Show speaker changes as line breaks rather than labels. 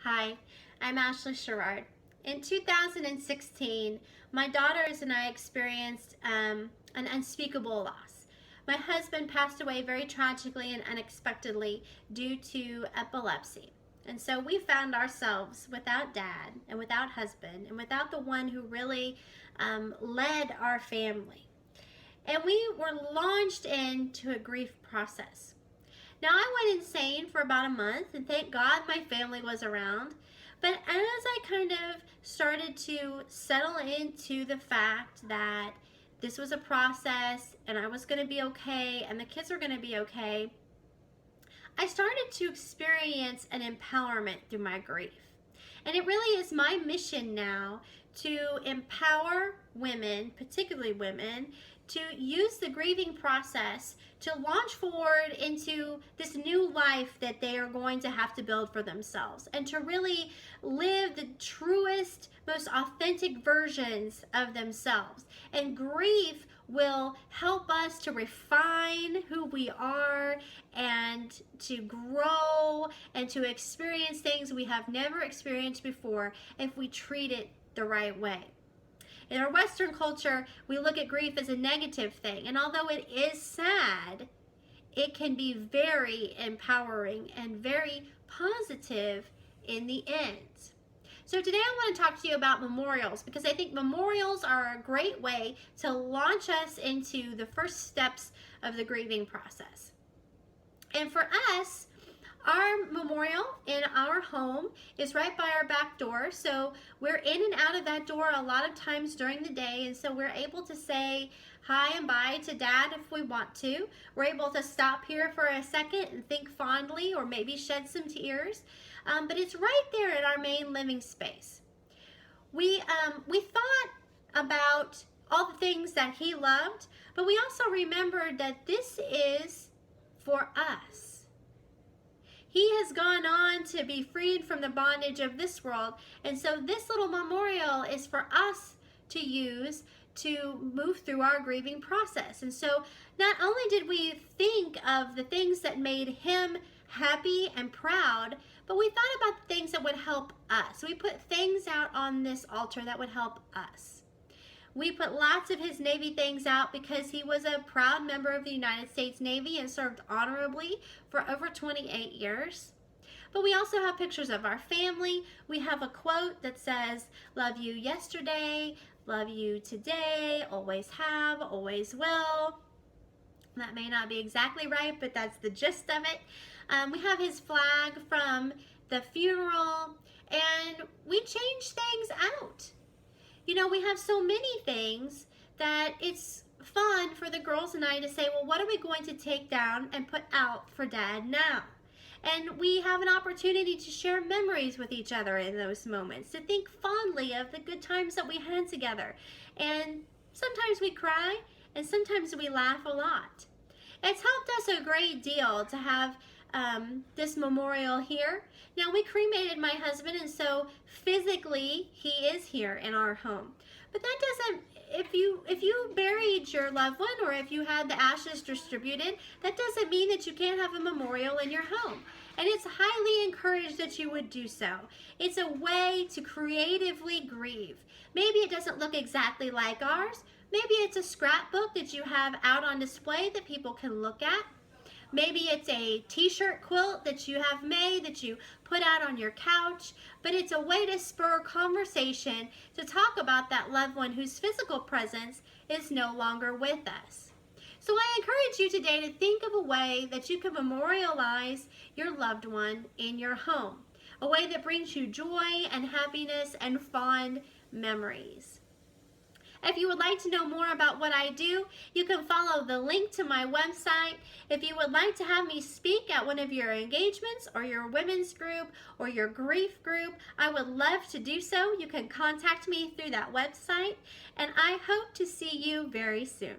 Hi, I'm Ashley Sherrard. In 2016, my daughters and I experienced an unspeakable loss. My husband passed away very tragically and unexpectedly due to epilepsy. And so we found ourselves without dad and without husband and without the one who really led our family. And we were launched into a grief process. Now, I went insane for about a month, and thank God my family was around. But as I kind of started to settle into the fact that this was a process and I was going to be okay and the kids were going to be okay, I started to experience an empowerment through my grief. And it really is my mission now to empower women, particularly women, to use the grieving process to launch forward into this new life that they are going to have to build for themselves and to really live the truest, most authentic versions of themselves. And grief will help us to refine who we are and to grow and to experience things we have never experienced before if we treat it the right way. In our Western culture, we look at grief as a negative thing, and although it is sad, it can be very empowering and very positive in the end. So today I want to talk to you about memorials because I think memorials are a great way to launch us into the first steps of the grieving process. And for us, our memorial in our home is right by our back door, so we're in and out of that door a lot of times during the day, and so we're able to say hi and bye to Dad if we want to. We're able to stop here for a second and think fondly or maybe shed some tears, but it's right there in our main living space. We thought about all the things that he loved, but we also remembered that this is for us. He has gone on to be freed from the bondage of this world, and so this little memorial is for us to use to move through our grieving process. And so not only did we think of the things that made him happy and proud, but we thought about the things that would help us. We put things out on this altar that would help us. We put lots of his Navy things out because he was a proud member of the United States Navy and served honorably for over 28 years. But we also have pictures of our family. We have a quote that says, "Love you yesterday, love you today, always have, always will." That may not be exactly right, but that's the gist of it. We have his flag from the funeral, and we change things out. You know, we have so many things that it's fun for the girls and I to say, well, what are we going to take down and put out for Dad now? And we have an opportunity to share memories with each other in those moments, to think fondly of the good times that we had together. And sometimes we cry, and sometimes we laugh a lot. It's helped us a great deal to have this memorial here. Now, we cremated my husband, and so physically he is here in our home. But that doesn't, if you buried your loved one or if you had the ashes distributed, that doesn't mean that you can't have a memorial in your home. And it's highly encouraged that you would do so. It's a way to creatively grieve. Maybe it doesn't look exactly like ours. Maybe it's a scrapbook that you have out on display that people can look at. Maybe it's a t-shirt quilt that you have made that you put out on your couch, but it's a way to spur conversation to talk about that loved one whose physical presence is no longer with us. So I encourage you today to think of a way that you can memorialize your loved one in your home, a way that brings you joy and happiness and fond memories. If you would like to know more about what I do, you can follow the link to my website. If you would like to have me speak at one of your engagements or your women's group or your grief group, I would love to do so. You can contact me through that website, and I hope to see you very soon.